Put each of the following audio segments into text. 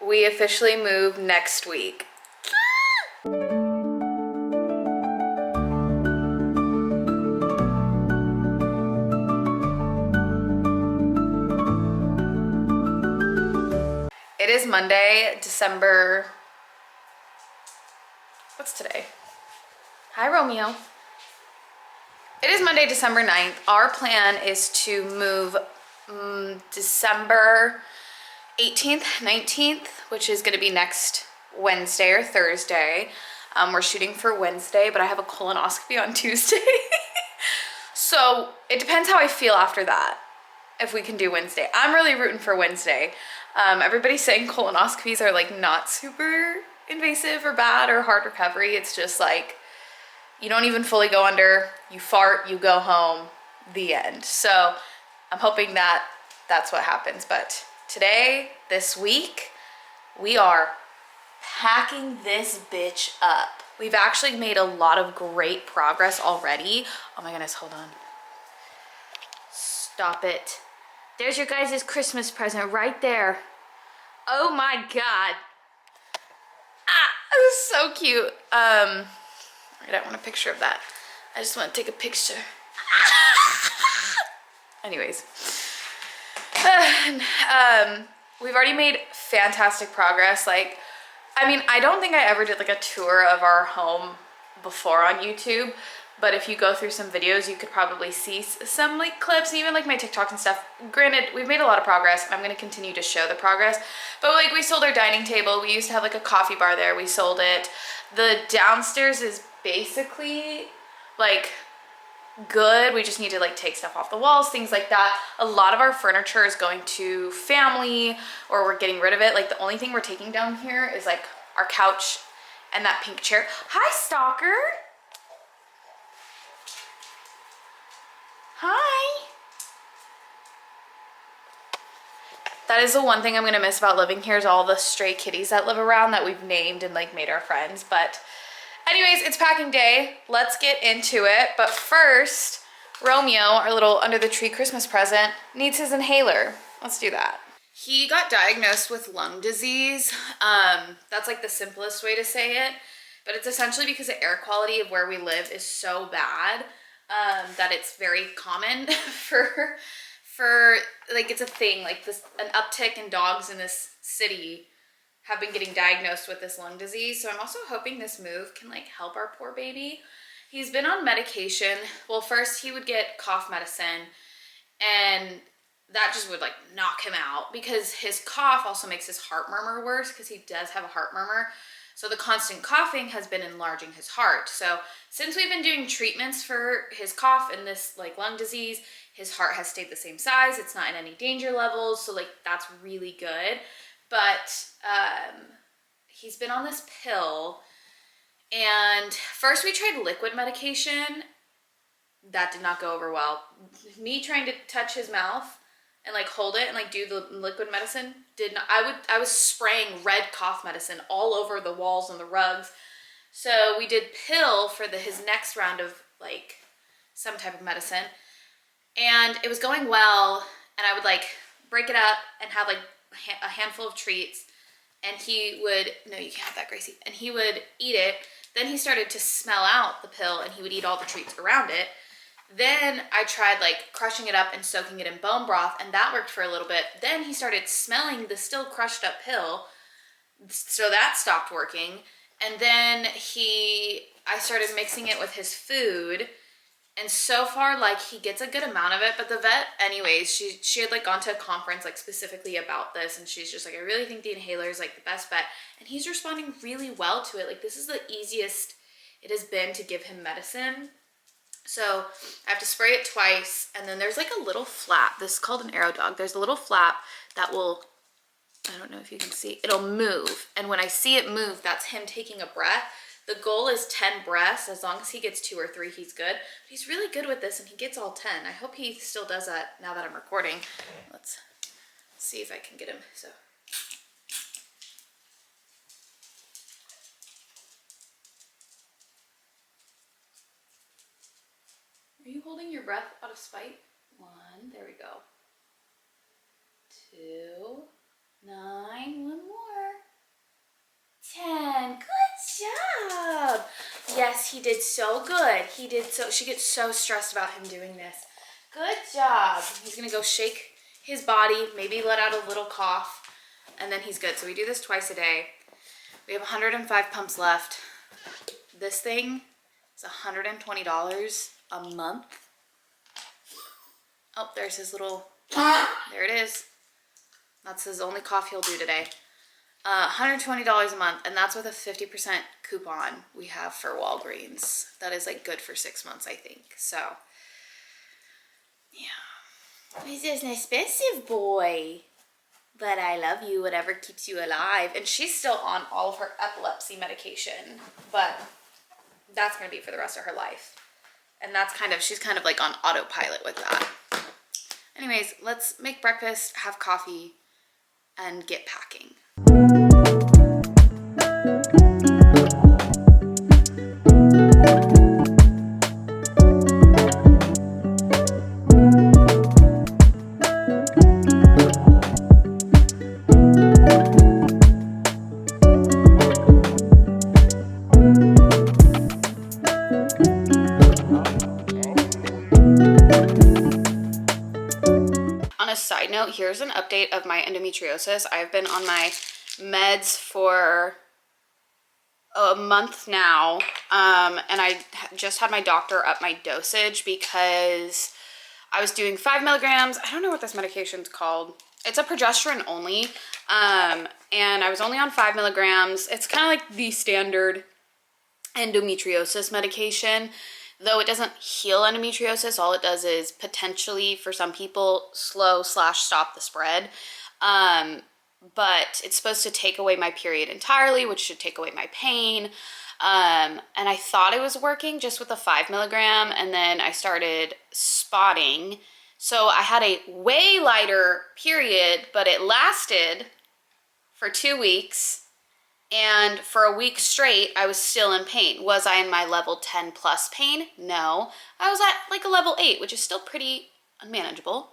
we officially move next week. It is Monday, December, what's today? Hi, Romeo. It is Monday, December 9th. Our plan is to move December 18th, 19th, which is gonna be next Wednesday or Thursday. We're shooting for Wednesday, but I have a colonoscopy on Tuesday. So it depends how I feel after that, if we can do Wednesday. I'm really rooting for Wednesday. Everybody's saying colonoscopies are like not super invasive or bad or hard recovery. It's just like, you don't even fully go under, you fart, you go home, the end. So I'm hoping that that's what happens. But today, this week, we are packing this bitch up. We've actually made a lot of great progress already. Oh my goodness, hold on. Stop it. There's your guys' Christmas present right there. Oh my God. Ah, it was so cute. I don't want a picture of that. I just want to take a picture. Anyways. We've already made fantastic progress. Like, I mean, I don't think I ever did like a tour of our home before on YouTube, but if you go through some videos, you could probably see some like clips and even like my TikToks and stuff. Granted, we've made a lot of progress and I'm going to continue to show the progress, but like we sold our dining table. We used to have like a coffee bar there. We sold it. The downstairs is basically like good. We just need to like take stuff off the walls, things like that. A lot of our furniture is going to family or we're getting rid of it. Like the only thing we're taking down here is like our couch and that pink chair. Hi, Stalker. Hi. That is the one thing I'm gonna miss about living here is all the stray kitties that live around that we've named and like made our friends. But anyways, it's packing day. Let's get into it. But first, Romeo, our little under the tree Christmas present, needs his inhaler. Let's do that. He got diagnosed with lung disease. That's like the simplest way to say it. But it's essentially because the air quality of where we live is so bad that it's very common for like it's a thing. Like this, an uptick in dogs in this city have been getting diagnosed with this lung disease. So I'm also hoping this move can like help our poor baby. He's been on medication. Well, first he would get cough medicine and that just would like knock him out because his cough also makes his heart murmur worse because he does have a heart murmur. So the constant coughing has been enlarging his heart. So since we've been doing treatments for his cough and this like lung disease, his heart has stayed the same size. It's not in any danger levels. So like that's really good. But he's been on this pill and first we tried liquid medication. That did not go over well. Me trying to touch his mouth and like hold it and like do the liquid medicine did not, I was spraying red cough medicine all over the walls and the rugs. So we did pill for his next round of like some type of medicine and it was going well and I would like break it up and have like a handful of treats and he would, no, you can't have that, Gracie. And he would eat it. Then he started to smell out the pill and he would eat all the treats around it. Then I tried like crushing it up and soaking it in bone broth and that worked for a little bit. Then he started smelling the still crushed up pill. So that stopped working. And then I started mixing it with his food. And so far, like he gets a good amount of it, but the vet anyways, she had like gone to a conference like specifically about this. And she's just like, I really think the inhaler is like the best bet. And he's responding really well to it. Like this is the easiest it has been to give him medicine. So I have to spray it twice and then there's like a little flap. This is called an arrow dog. There's a little flap that will, I don't know if you can see, it'll move. And when I see it move, that's him taking a breath. The goal is 10 breaths. As long as he gets 2 or 3, he's good. But he's really good with this and he gets all 10. I hope he still does that now that I'm recording. Let's see if I can get him. So. Are you holding your breath out of spite? 1, there we go. 2, 9, 1 more. Yes, he did so good. He did so, she gets so stressed about him doing this. Good job. He's gonna go shake his body, maybe let out a little cough, and then he's good. So we do this twice a day. We have 105 pumps left. This thing is $120 a month. Oh, there's his little, there it is. That's his only cough he'll do today. $120 a month, and that's with a 50% coupon we have for Walgreens. That is like good for 6 months, I think. So, yeah. He's just an expensive boy. But I love you, whatever keeps you alive. And she's still on all of her epilepsy medication, but that's gonna be for the rest of her life. And that's kind of, she's kind of like on autopilot with that. Anyways, let's make breakfast, have coffee, and get packing. Side note, here's an update of my endometriosis. I've been on my meds for a month now, and I just had my doctor up my dosage because I was doing 5 milligrams. I don't know what this medication's called. It's a progesterone only, and I was only on 5 milligrams. It's kind of like the standard endometriosis medication. Though it doesn't heal endometriosis, all it does is potentially, for some people, slow/stop the spread. But it's supposed to take away my period entirely, which should take away my pain. And I thought it was working just with the 5 milligram, and then I started spotting. So I had a way lighter period, but it lasted for 2 weeks. And for a week straight, I was still in pain. Was I in my level 10 plus pain? No. I was at like a level 8, which is still pretty unmanageable.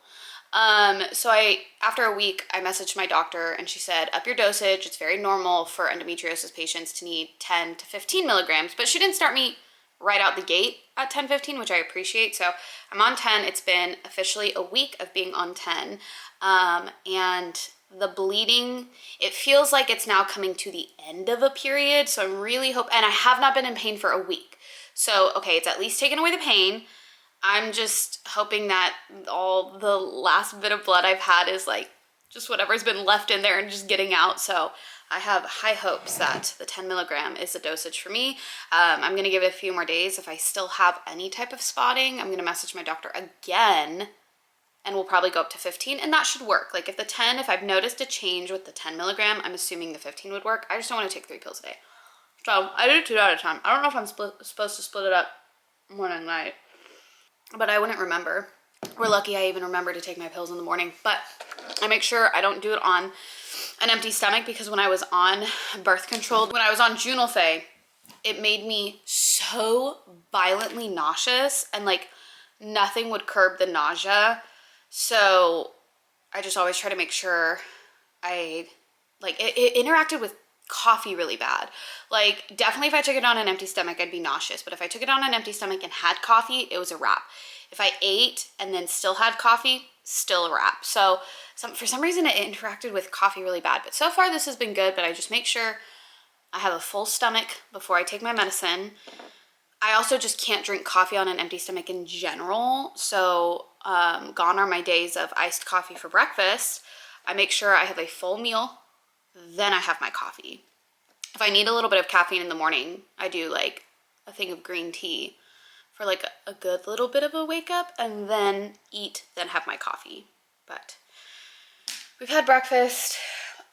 So after a week, I messaged my doctor and she said, up your dosage. It's very normal for endometriosis patients to need 10 to 15 milligrams, but she didn't start me right out the gate at 10, 15, which I appreciate. So I'm on 10. It's been officially a week of being on 10. And the bleeding, it feels like it's now coming to the end of a period. So I'm really hoping, and I have not been in pain for a week. So, okay, it's at least taken away the pain. I'm just hoping that all the last bit of blood I've had is like just whatever's been left in there and just getting out. So I have high hopes that the 10 milligram is the dosage for me. I'm gonna give it a few more days. If I still have any type of spotting, I'm gonna message my doctor again, and we'll probably go up to 15, and that should work. Like if I've noticed a change with the 10 milligram, I'm assuming the 15 would work. I just don't want to take 3 pills a day. So I do 2 at a time. I don't know if I'm supposed to split it up morning and night, but I wouldn't remember. We're lucky I even remember to take my pills in the morning, but I make sure I don't do it on an empty stomach, because when I was on birth control, when I was on Junelfe, it made me so violently nauseous, and like nothing would curb the nausea. So I just always try to make sure it interacted with coffee really bad. Like definitely if I took it on an empty stomach, I'd be nauseous. But if I took it on an empty stomach and had coffee, it was a wrap. If I ate and then still had coffee, still a wrap. So for some reason it interacted with coffee really bad. But so far this has been good, but I just make sure I have a full stomach before I take my medicine. I also just can't drink coffee on an empty stomach in general. So gone are my days of iced coffee for breakfast. I make sure I have a full meal, then I have my coffee. If I need a little bit of caffeine in the morning, I do like a thing of green tea for like a good little bit of a wake up, and then eat, then have my coffee. But we've had breakfast.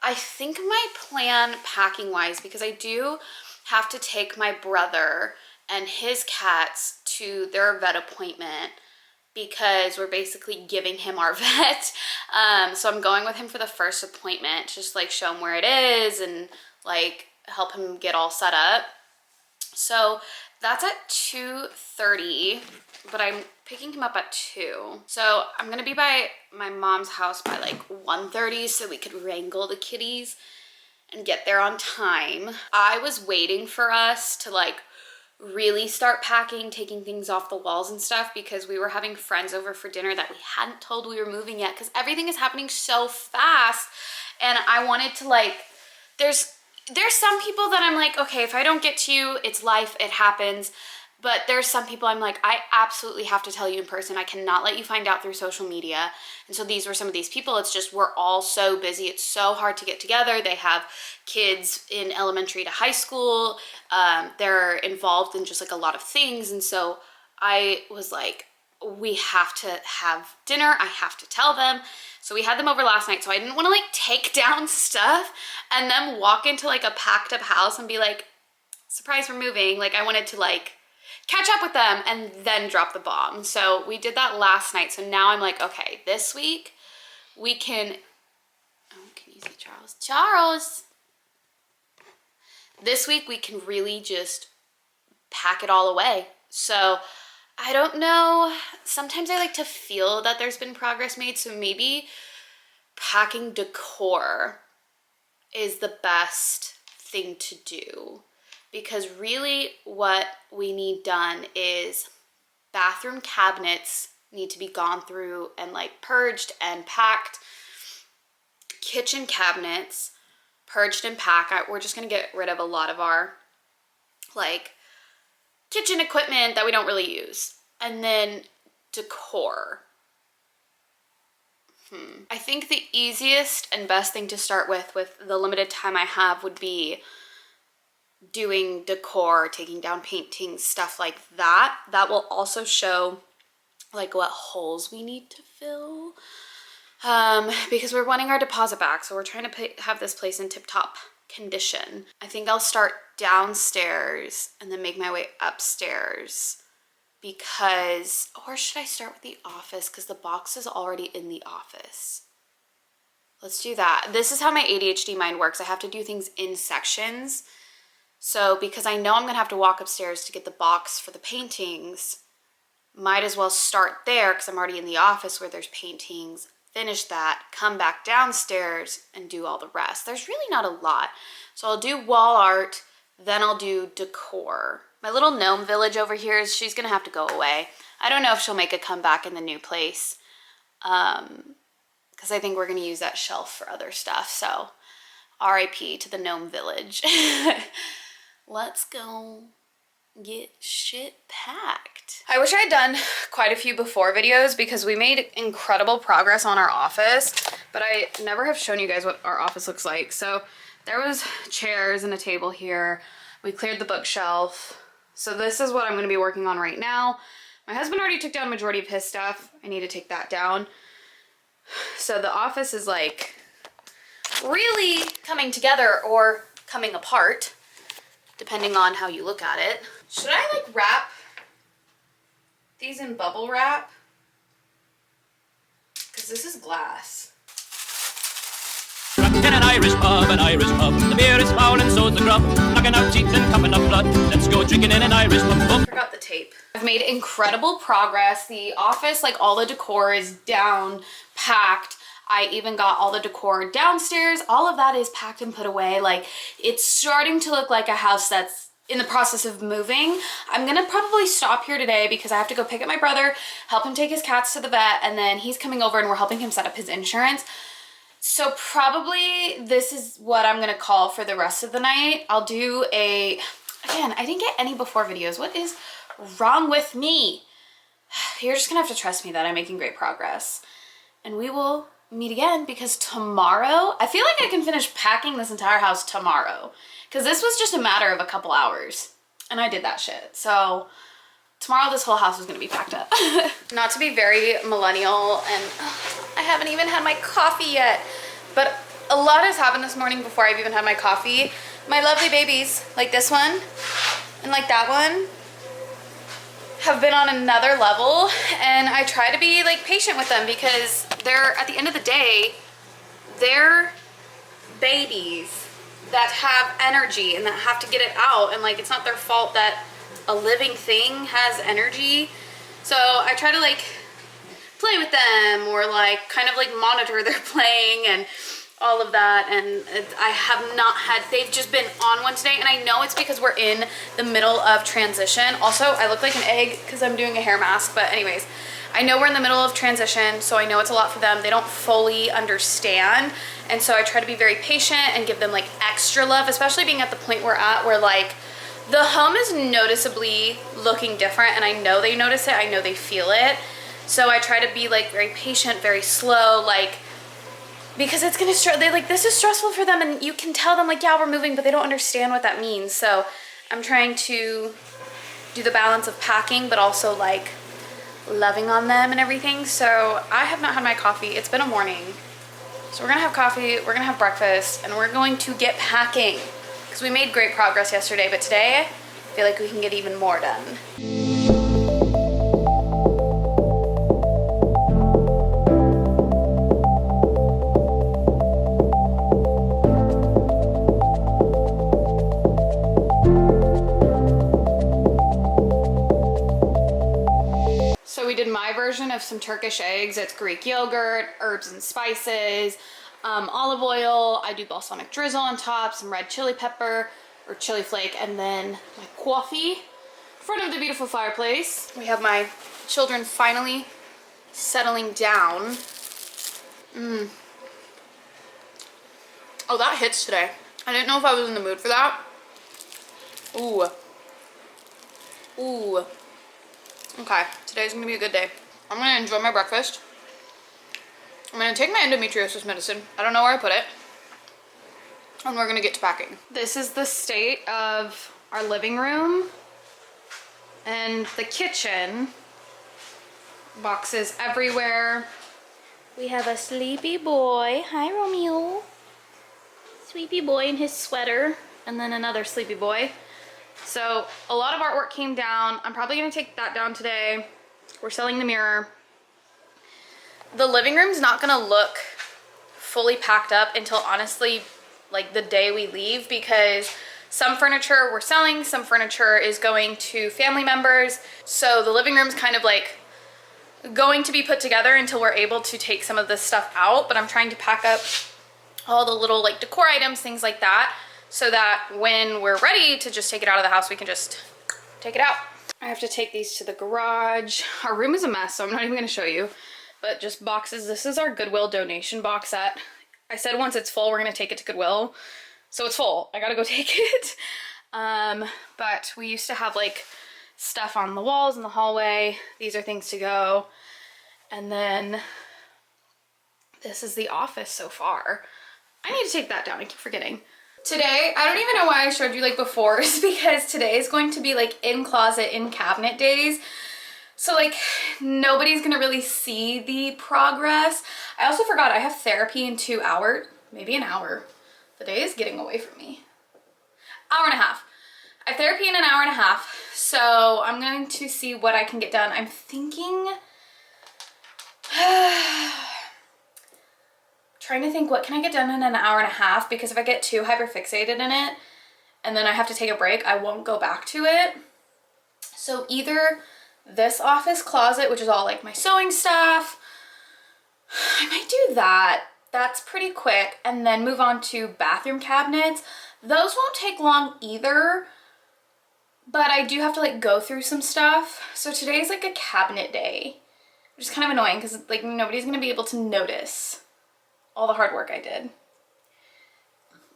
I think my plan packing wise, because I do have to take my brother and his cats to their vet appointment, because we're basically giving him our vet. So I'm going with him for the first appointment, just like show him where it is and like help him get all set up. So that's at 2:30, but I'm picking him up at 2. So I'm gonna be by my mom's house by like 1:30 so we could wrangle the kitties and get there on time. I was waiting for us to like really start packing, taking things off the walls and stuff, because we were having friends over for dinner that we hadn't told we were moving yet, because everything is happening so fast. And I wanted to like, there's some people that I'm like, okay, if I don't get to you, it's life, it happens. But there's some people I'm like, I absolutely have to tell you in person. I cannot let you find out through social media. And so these were some of these people. It's just, we're all so busy. It's so hard to get together. They have kids in elementary to high school. They're involved in just like a lot of things. And so I was like, we have to have dinner. I have to tell them. So we had them over last night. So I didn't want to like take down stuff and then walk into like a packed up house and be like, surprise, we're moving. Like I wanted to like catch up with them and then drop the bomb. So we did that last night. So now I'm like, okay, this week we can, oh, can you see Charles? Charles! This week we can really just pack it all away. So I don't know, sometimes I like to feel that there's been progress made. So maybe packing decor is the best thing to do. Because really what we need done is bathroom cabinets need to be gone through and like purged and packed. Kitchen cabinets, purged and packed. We're just gonna get rid of a lot of our like kitchen equipment that we don't really use. And then decor. I think the easiest and best thing to start with the limited time I have would be doing decor, taking down paintings, stuff like that. That will also show like what holes we need to fill, because we're wanting our deposit back. So we're trying to have this place in tip-top condition. I think I'll start downstairs and then make my way upstairs, because, or should I start with the office? Because the box is already in the office. Let's do that. This is how my ADHD mind works. I have to do things in sections. So because I know I'm gonna have to walk upstairs to get the box for the paintings, might as well start there because I'm already in the office where there's paintings, finish that, come back downstairs and do all the rest. There's really not a lot. So I'll do wall art, then I'll do decor. My little gnome village over here, she's gonna have to go away. I don't know if she'll make a comeback in the new place, because I think we're gonna use that shelf for other stuff. So RIP to the gnome village. Let's go get shit packed. I wish I had done quite a few before videos because we made incredible progress on our office, but I never have shown you guys what our office looks like. So there was chairs and a table here. We cleared the bookshelf. So this is what I'm gonna be working on right now. My husband already took down majority of his stuff. I need to take that down. So the office is like really coming together or coming apart, depending on how you look at it. Should I like wrap these in bubble wrap? Because this is glass. In an Irish pub, the beer is foul and so's the grub. Knocking out teeth and cupping up blood. Let's go drinking in an Irish pub. Forgot the tape. I've made incredible progress. The office, like all the decor is down, packed. I even got all the decor downstairs. All of that is packed and put away. Like, it's starting to look like a house that's in the process of moving. I'm gonna probably stop here today because I have to go pick up my brother, help him take his cats to the vet, and then he's coming over and we're helping him set up his insurance. So probably this is what I'm gonna call for the rest of the night. I'll do a, again, I didn't get any before videos. What is wrong with me? You're just gonna have to trust me that I'm making great progress. And we will meet again because tomorrow, I feel like I can finish packing this entire house tomorrow because this was just a matter of a couple hours and I did that shit. So tomorrow this whole house is gonna be packed up. Not to be very millennial, and I haven't even had my coffee yet, but a lot has happened this morning before I've even had my coffee. My lovely babies, like this one and like that one, have been on another level, and I try to be like patient with them because they're, at the end of the day, they're babies that have energy and that have to get it out, and like it's not their fault that a living thing has energy. So I try to like play with them or like kind of like monitor their playing and all of that, and I have not had, they've just been on one today, and I know it's because we're in the middle of transition. Also, I look like an egg because I'm doing a hair mask, but anyways, I know we're in the middle of transition, so I know it's a lot for them. They don't fully understand, and so I try to be very patient and give them like extra love, especially being at the point we're at where like the home is noticeably looking different, and I know they notice it, I know they feel it. So I try to be like very patient, very slow, like, because it's gonna they're like, this is stressful for them, and you can tell them like, yeah, we're moving, but they don't understand what that means. So I'm trying to do the balance of packing, but also like loving on them and everything. So I have not had my coffee. It's been a morning. So we're gonna have coffee, we're gonna have breakfast, and we're going to get packing. Because we made great progress yesterday, but today I feel like we can get even more done. So we did my version of some Turkish eggs. It's Greek yogurt, herbs and spices, olive oil. I do balsamic drizzle on top, some red chili pepper or chili flake, and then my coffee in front of the beautiful fireplace. We have my children finally settling down. Oh, that hits today. I didn't know if I was in the mood for that. Ooh. Ooh. Okay, today's gonna be a good day. I'm gonna enjoy my breakfast. I'm gonna take my endometriosis medicine. I don't know where I put it. And we're gonna get to packing. This is the state of our living room and the kitchen. Boxes everywhere. We have a sleepy boy. Hi, Romeo. Sleepy boy in his sweater. And then another sleepy boy. So a lot of artwork came down. I'm probably gonna take that down today. We're selling the mirror. The living room's not gonna look fully packed up until honestly like the day we leave, because some furniture we're selling, some furniture is going to family members. So the living room's kind of like going to be put together until we're able to take some of this stuff out. But I'm trying to pack up all the little like decor items, things like that, so that when we're ready to just take it out of the house, we can just take it out. I have to take these to the garage. Our room is a mess, so I'm not even gonna show you, but just boxes. This is our Goodwill donation box set. I said once it's full, we're gonna take it to Goodwill. So it's full, I gotta go take it. But we used to have like stuff on the walls in the hallway. These are things to go. And then this is the office so far. I need to take that down, I keep forgetting. Today, I don't even know why I showed you like before, is because today is going to be like in closet, in cabinet days. So like nobody's gonna really see the progress. I also forgot I have therapy in 2 hours, maybe an hour. The day is getting away from me. Hour and a half. I have therapy in an hour and a half. So I'm going to see what I can get done. I'm thinking, trying to think what can I get done in an hour and a half, because if I get too hyperfixated in it and then I have to take a break, I won't go back to it. So either this office closet, which is all like my sewing stuff, I might do that. That's pretty quick. And then move on to bathroom cabinets. Those won't take long either, but I do have to like go through some stuff. So today's like a cabinet day, which is kind of annoying because like nobody's gonna be able to notice all the hard work I did.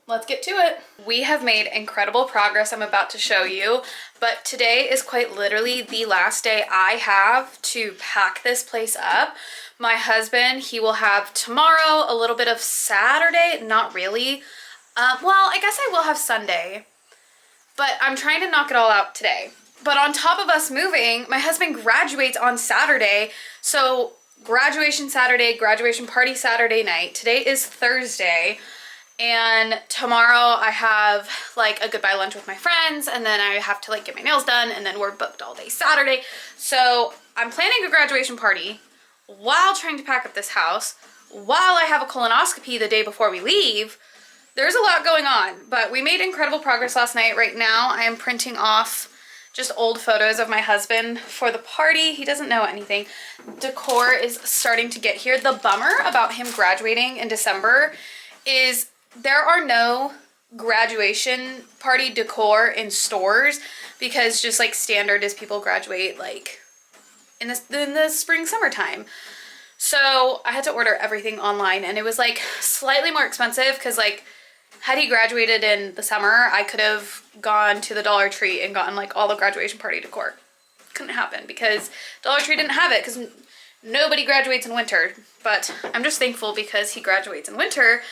Let's get to it. We have made incredible progress I'm about to show you, but today is quite literally the last day I have to pack this place up. My husband, he will have tomorrow, a little bit of Saturday, not really. Well, I guess I will have Sunday, but I'm trying to knock it all out today. But on top of us moving, my husband graduates on Saturday, so graduation Saturday, graduation party Saturday night. Today is Thursday. And tomorrow I have like a goodbye lunch with my friends, and then I have to like get my nails done, and then we're booked all day Saturday. So I'm planning a graduation party while trying to pack up this house, while I have a colonoscopy the day before we leave. There's a lot going on, but we made incredible progress last night. Right now I am printing off just old photos of my husband for the party. He doesn't know anything. Decor is starting to get here. The bummer about him graduating in December is there are no graduation party decor in stores because just like standard is people graduate like in the spring summertime. So I had to order everything online, and it was like slightly more expensive because like had he graduated in the summer, I could have gone to the Dollar Tree and gotten like all the graduation party decor. Couldn't happen because Dollar Tree didn't have it because nobody graduates in winter. But I'm just thankful because he graduates in winter.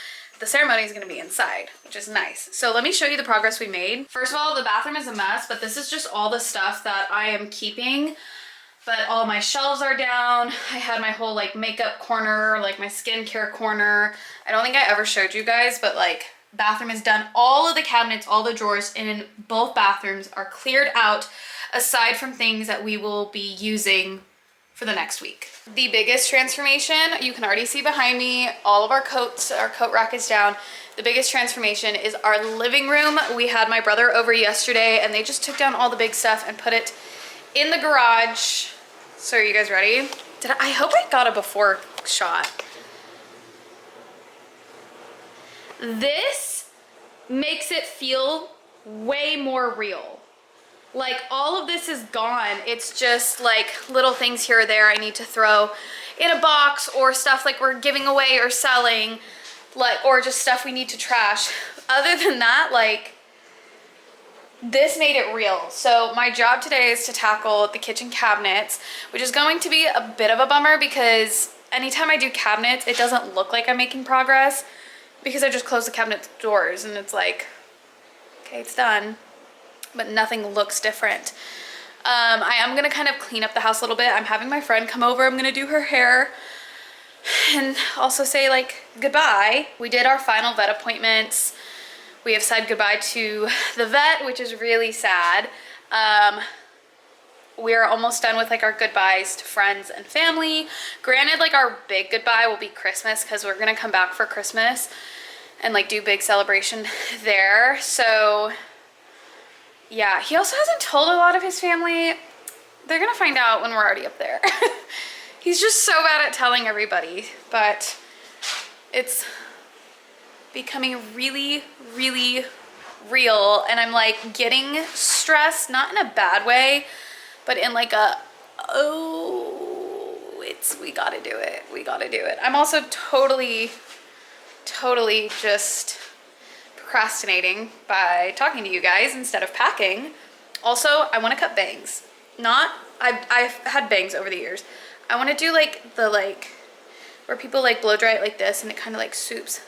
The ceremony is going to be inside, which is nice. So let me show you the progress we made. First of all, the bathroom is a mess, but this is just all the stuff that I am keeping. But all my shelves are down. I had my whole like makeup corner, like my skincare corner. I don't think I ever showed you guys, but like bathroom is done. All of the cabinets, all the drawers in both bathrooms are cleared out, aside from things that we will be using for the next week. The biggest transformation, you can already see behind me, all of our coats, our coat rack is down. The biggest transformation is our living room. We had my brother over yesterday and they just took down all the big stuff and put it in the garage. So are you guys ready? I hope I got a before shot. This makes it feel way more real. Like all of this is gone. It's just like little things here or there I need to throw in a box, or stuff like we're giving away or selling, like, or just stuff we need to trash. Other than that, like this made it real. So my job today is to tackle the kitchen cabinets, which is going to be a bit of a bummer because anytime I do cabinets, it doesn't look like I'm making progress because I just close the cabinet doors and it's like, okay, it's done. But nothing looks different. I am gonna kind of clean up the house a little bit. I'm having my friend come over. I'm gonna do her hair and also say like goodbye. We did our final vet appointments. We have said goodbye to the vet, which is really sad. We are almost done with like our goodbyes to friends and family. Granted, like our big goodbye will be Christmas because we're gonna come back for Christmas and like do big celebration there. So yeah, he also hasn't told a lot of his family. They're gonna find out when we're already up there. He's just so bad at telling everybody, but it's becoming really, really real. And I'm like getting stressed, not in a bad way, but in like a, oh, we gotta do it. We gotta do it. I'm also totally just procrastinating by talking to you guys instead of packing. Also, I want to cut bangs. I've had bangs over the years. I want to do like the where people like blow dry it like this and it kind of like swoops.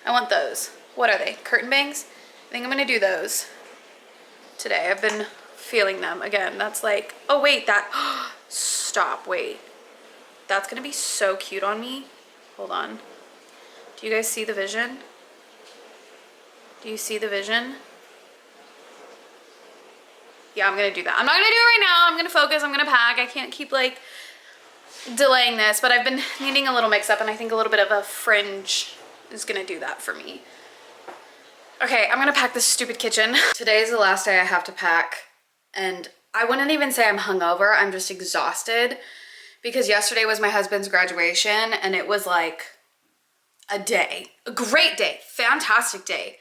I want those. What are they? Curtain bangs? I think I'm gonna do those today. I've been feeling them. Again, that's like, oh wait, that, stop, wait. That's gonna be so cute on me. Hold on. Do you guys see the vision? Do you see the vision? Yeah, I'm gonna do that. I'm not gonna do it right now. I'm gonna focus, I'm gonna pack. I can't keep like delaying this, but I've been needing a little mix up and I think a little bit of a fringe is gonna do that for me. Okay, I'm gonna pack this stupid kitchen. Today is the last day I have to pack and I wouldn't even say I'm hungover. I'm just exhausted because yesterday was my husband's graduation and it was like a day, a great day, fantastic day.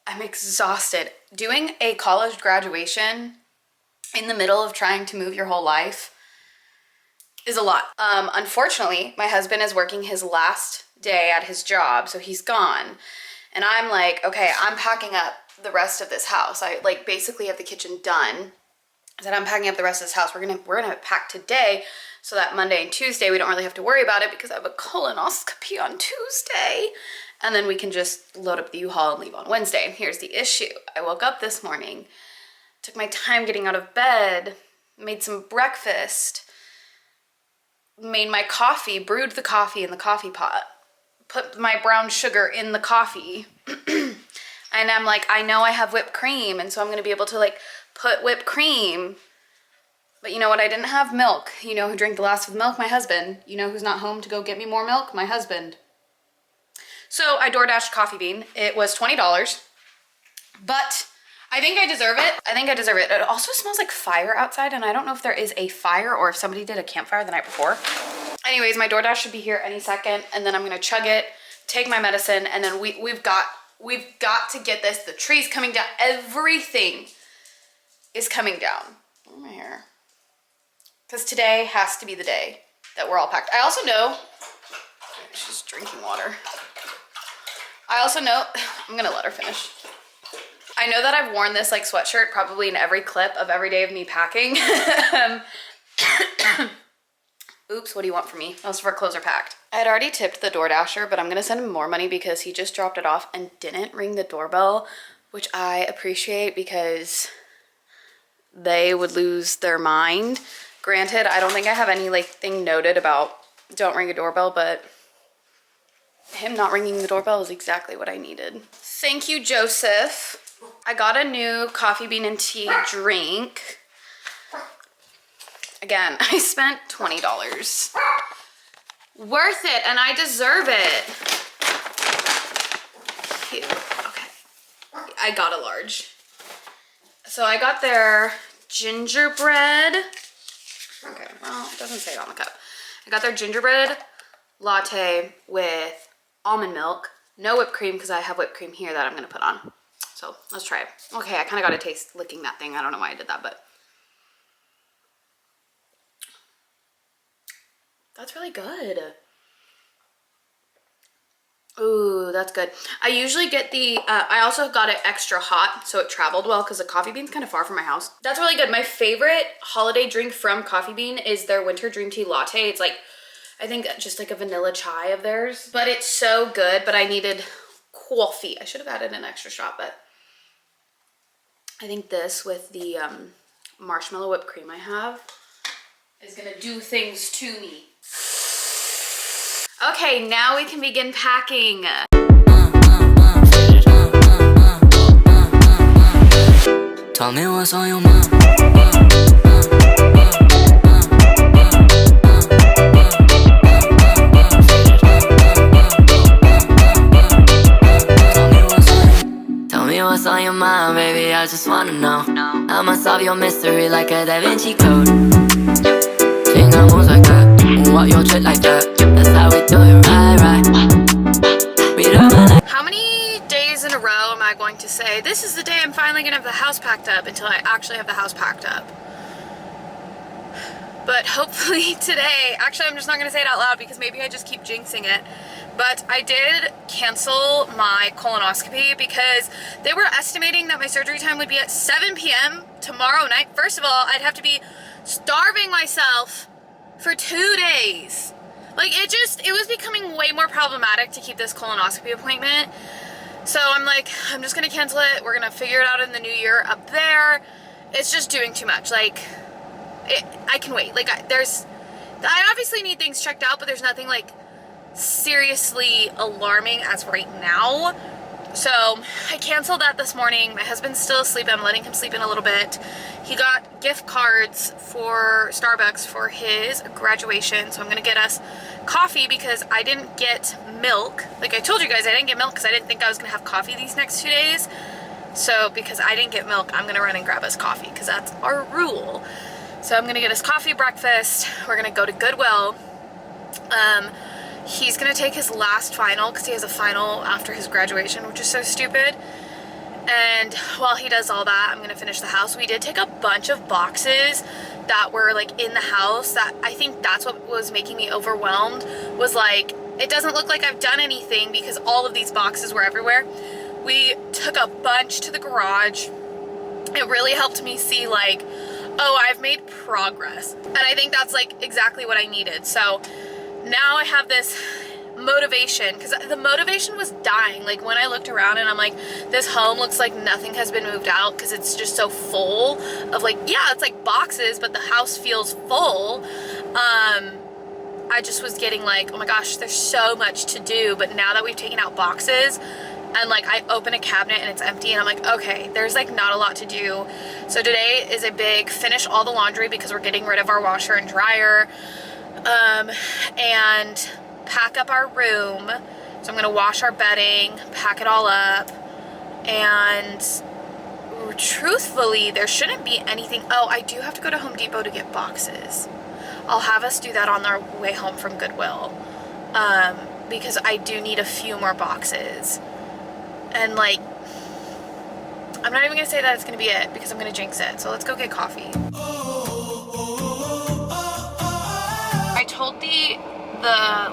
I'm exhausted. Doing a college graduation in the middle of trying to move your whole life is a lot. Unfortunately, my husband is working his last day at his job, so he's gone. And I'm like, okay, I'm packing up the rest of this house. I like basically have the kitchen done. I said I'm packing up the rest of this house. We're gonna pack today so that Monday and Tuesday we don't really have to worry about it because I have a colonoscopy on Tuesday. And then we can just load up the U-Haul and leave on Wednesday. And here's the issue. I woke up this morning, took my time getting out of bed, made some breakfast, made my coffee, brewed the coffee in the coffee pot, put my brown sugar in the coffee. And I'm like, I know I have whipped cream, and so I'm gonna be able to like put whipped cream. But you know what? I didn't have milk. You know who drank the last of the milk? My husband. You know who's not home to go get me more milk? My husband. So I DoorDashed coffee bean. It was $20, but I think I deserve it. I think I deserve it. It also smells like fire outside, and I don't know if there is a fire or if somebody did a campfire the night before. Anyways, my DoorDash should be here any second, and then I'm gonna chug it take my medicine, and then we've got to get this. The tree's coming down. Everything is coming down. Oh, my hair. Because today has to be the day that we're all packed. I also know, she's drinking water. I also know, I'm gonna let her finish. I know that I've worn this like sweatshirt probably in every clip of every day of me packing. Oops, what do you want from me? Most of our clothes are packed. I had already tipped the DoorDasher, but I'm gonna send him more money because he just dropped it off and didn't ring the doorbell, which I appreciate because they would lose their mind. Granted, I don't think I have any like thing noted about don't ring a doorbell, but him not ringing the doorbell is exactly what I needed. Thank you, Joseph. I got a new coffee bean and tea drink. Again, I spent $20. Worth it, and I deserve it. Cute. Okay. I got a large. So I got their gingerbread. Okay, well, it doesn't say it on the cup. I got their gingerbread latte with almond milk. No whipped cream because I have whipped cream here that I'm going to put on. So let's try it. Okay, I kind of got a taste licking that thing. I don't know why I did that, but that's really good. Ooh, that's good. I usually get the, I also got it extra hot so it traveled well because the Coffee Bean's kind of far from my house. That's really good. My favorite holiday drink from Coffee Bean is their winter dream tea latte. It's like, I think just like a vanilla chai of theirs, but it's so good. But I needed coffee. I should have added an extra shot, but I think this with the marshmallow whipped cream I have is gonna do things to me. Okay, now we can begin packing. Tell me what's on your mind. Tell me what's on your mind, baby, I just wanna know. I'ma solve your mystery like a Da Vinci Code. Finger moves like that, walk your trick like that. That's how we do it, right. We don't. How many days in a row am I going to say, this is the day I'm finally gonna have the house packed up, until I actually have the house packed up? But hopefully today, actually I'm just not gonna say it out loud because maybe I just keep jinxing it. But I did cancel my colonoscopy because they were estimating that my surgery time would be at 7 p.m. tomorrow night. First of all, I'd have to be starving myself for 2 days. Like it was becoming way more problematic to keep this colonoscopy appointment. So I'm like, I'm just gonna cancel it. We're gonna figure it out in the new year up there. It's just doing too much. Like, I can wait. Like I obviously need things checked out, but there's nothing like seriously alarming as right now. So I canceled that this morning. My husband's still asleep. I'm letting him sleep in a little bit. He got gift cards for Starbucks for his graduation. So I'm gonna get us coffee because I didn't get milk. Like I told you guys, I didn't get milk because I didn't think I was gonna have coffee these next 2 days. So because I didn't get milk, I'm gonna run and grab us coffee because that's our rule. So I'm gonna get us coffee, breakfast. We're gonna go to Goodwill. He's gonna take his last final because he has a final after his graduation, which is so stupid. And while he does all that, I'm gonna finish the house. We did take a bunch of boxes that were like in the house that I think that's what was making me overwhelmed, was like, it doesn't look like I've done anything because all of these boxes were everywhere. We took a bunch to the garage. It really helped me see like, oh, I've made progress. And I think that's like exactly what I needed. So now I have this motivation, because the motivation was dying. Like when I looked around and I'm like, this home looks like nothing has been moved out because it's just so full of like, yeah, it's like boxes, but the house feels full. I just was getting like, oh my gosh, there's so much to do. But now that we've taken out boxes and like I open a cabinet and it's empty and I'm like, okay, there's like not a lot to do. So today is a big finish all the laundry because we're getting rid of our washer and dryer. And pack up our room. So I'm gonna wash our bedding, pack it all up, and truthfully there shouldn't be anything. Oh, I do have to go to Home Depot to get boxes. I'll have us do that on our way home from Goodwill. because I do need a few more boxes. And like, I'm not even gonna say that it's gonna be it because I'm gonna jinx it. So let's go get coffee. I told the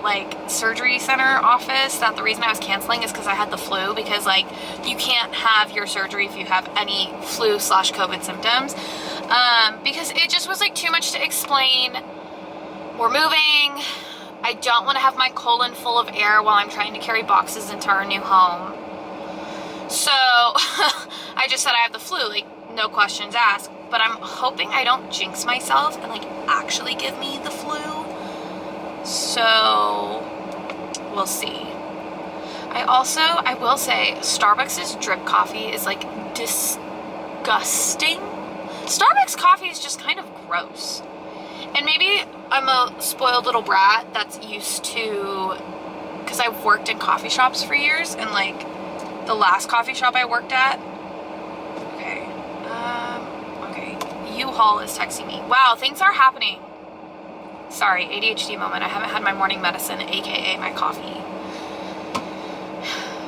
like surgery center office that the reason I was canceling is because I had the flu, because like you can't have your surgery if you have any flu/COVID symptoms, because it just was like too much to explain. We're moving. I don't want to have my colon full of air while I'm trying to carry boxes into our new home. So I just said I have the flu, like no questions asked, but I'm hoping I don't jinx myself and like actually give me the flu. So we'll see. I will say Starbucks' drip coffee is like disgusting. Starbucks coffee is just kind of gross. And maybe I'm a spoiled little brat that's used to, because I've worked in coffee shops for years, and like the last coffee shop I worked at, okay, U-Haul is texting me. Wow, things are happening. Sorry, ADHD moment. I haven't had my morning medicine, aka my coffee.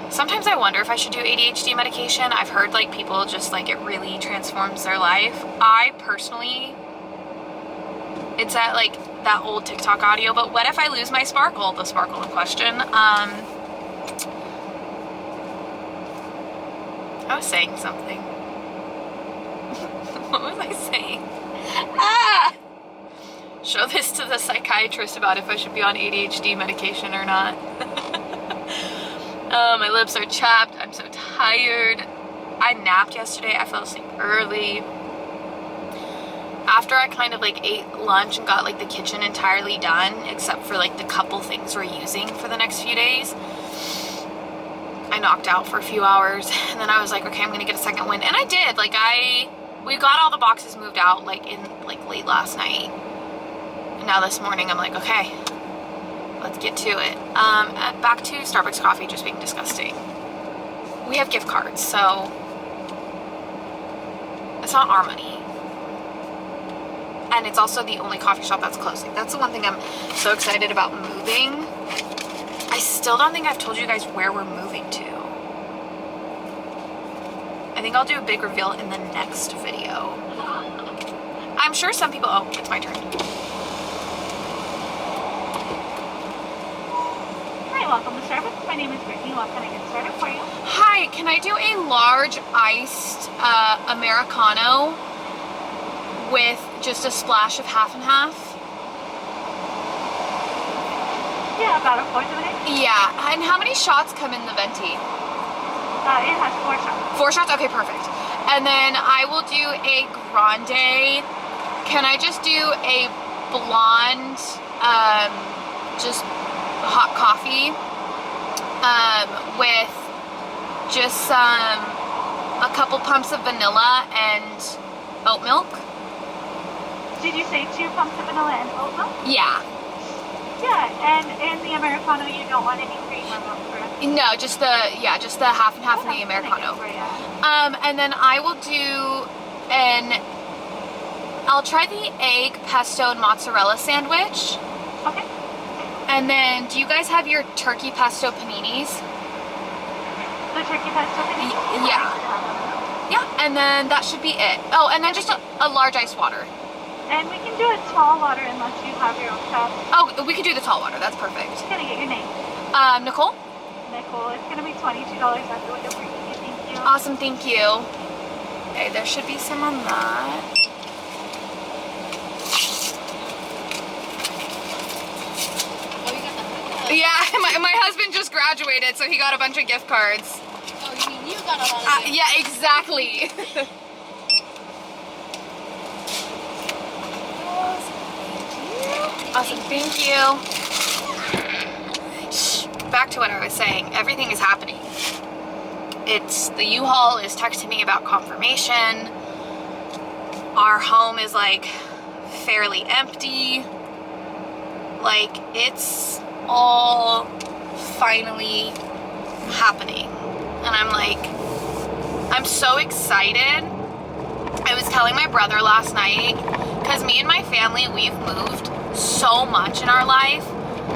Sometimes I wonder if I should do ADHD medication. I've heard like people just like it really transforms their life. I personally, it's at like that old TikTok audio, but what if I lose my sparkle? The sparkle in question. I was saying something. What was I saying? Ah! Show this to the psychiatrist about if I should be on ADHD medication or not. My lips are chapped. I'm so tired. I napped yesterday. I fell asleep early. After I kind of like ate lunch and got like the kitchen entirely done, except for like the couple things we're using for the next few days, I knocked out for a few hours, and then I was like, okay, I'm gonna get a second wind, and I did. Like we got all the boxes moved out like in like late last night, and now this morning I'm like, okay, let's get to it. Back to Starbucks coffee just being disgusting. We have gift cards, so it's not our money. And it's also the only coffee shop that's closing. That's the one thing I'm so excited about moving. I still don't think I've told you guys where we're moving to. I think I'll do a big reveal in the next video. I'm sure some people, oh, it's my turn. Hi, welcome to Starbucks. My name is Brittany. What can I get started for you? Hi, can I do a large iced Americano with just a splash of half and half? Yeah, about a fourth of an inch. Yeah, and how many shots come in the venti? It has 4 shots. 4 shots? Okay, perfect. And then I will do a grande. Can I just do a blonde, just hot coffee, with just a couple pumps of vanilla and oat milk? Did you say 2 pumps of vanilla and oat milk? Yeah. Yeah, and in the Americano you don't want any cream or milk, correct? No, just the half and half in the Americano. And then I will do I'll try the egg, pesto, and mozzarella sandwich. Okay. And then, do you guys have your turkey pesto paninis? The turkey pesto panini? Yeah. Yeah, and then that should be it. Oh, and then just a large iced water. And we can do a tall water unless you have your own cup. Oh, we could do the tall water. That's perfect. Can I get your name? Nicole? Nicole. It's going to be $22 at the window for you. Thank you. Awesome, thank you. Okay, there should be some on that. Yeah, my husband just graduated, so he got a bunch of gift cards. Oh, you mean you got a lot of Yeah, exactly. Awesome, thank you. Shh, back to what I was saying. Everything is happening. It's the U-Haul is texting me about confirmation. Our home is like fairly empty. Like it's all finally happening. And I'm like, I'm so excited. I was telling my brother last night, because me and my family, we've moved so much in our life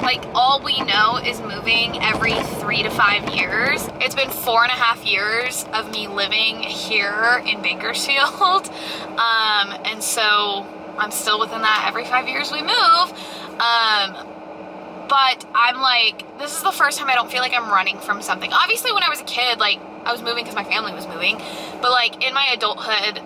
Like, all we know is moving every 3 to 5 years. It's been 4.5 years of me living here in Bakersfield. And so I'm still within that. Every 5 years we move. But I'm like, this is the first time I don't feel like I'm running from something. Obviously, when I was a kid, like, I was moving because my family was moving. But like, in my adulthood,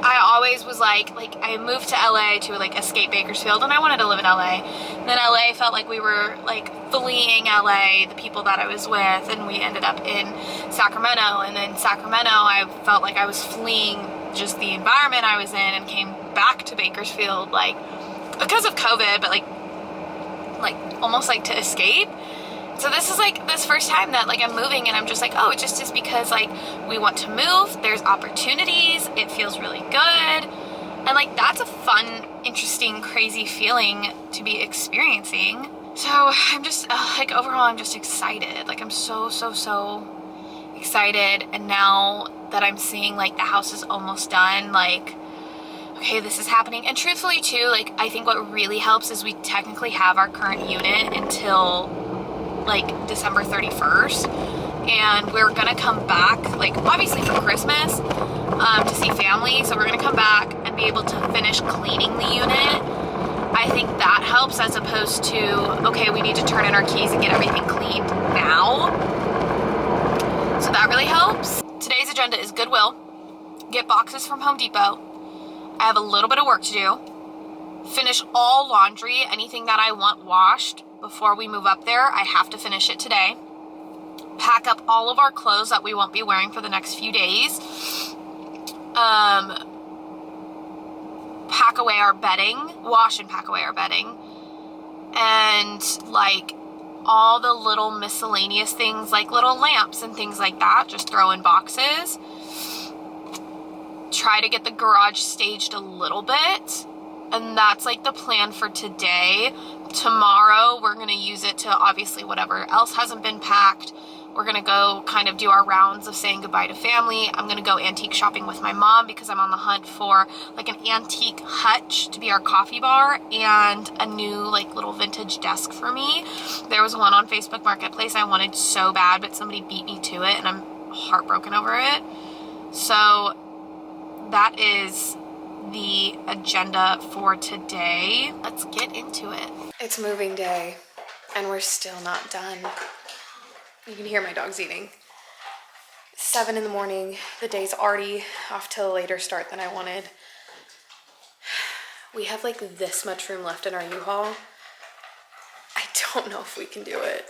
I always was like I moved to LA to like escape Bakersfield, and I wanted to live in LA. And then LA felt like we were like fleeing LA, the people that I was with, and we ended up in Sacramento. And then Sacramento, I felt like I was fleeing just the environment I was in, and came back to Bakersfield like because of COVID, but like almost like to escape. So this is like this first time that like I'm moving, and I'm just like, oh, it just is because like we want to move, there's opportunities, it feels really good. And like that's a fun, interesting, crazy feeling to be experiencing. So I'm just like overall I'm just excited. Like I'm so excited. And now that I'm seeing like the house is almost done, like okay, this is happening. And truthfully too, like I think what really helps is we technically have our current unit until like December 31st, and we're gonna come back like obviously for Christmas to see family, so we're gonna come back and be able to finish cleaning the unit. I think that helps as opposed to okay, we need to turn in our keys and get everything cleaned now. So that really helps. Today's agenda is Goodwill, get boxes from Home Depot. I have a little bit of work to do, finish all laundry, anything that I want washed before we move up there. I have to finish it today. Pack up all of our clothes that we won't be wearing for the next few days. Pack away our bedding, wash and pack away our bedding. And like all the little miscellaneous things like little lamps and things like that, just throw in boxes. Try to get the garage staged a little bit. And that's like the plan for today. Tomorrow, we're going to use it to obviously whatever else hasn't been packed. We're going to go kind of do our rounds of saying goodbye to family. I'm going to go antique shopping with my mom because I'm on the hunt for like an antique hutch to be our coffee bar and a new like little vintage desk for me. There was one on Facebook Marketplace I wanted so bad, but somebody beat me to it and I'm heartbroken over it. So that is the agenda for today. Let's get into it. It's moving day and we're still not done. You can hear my dogs eating. 7 in the morning. The day's already off to a later start than I wanted. We have like this much room left in our U-Haul. I don't know if we can do it.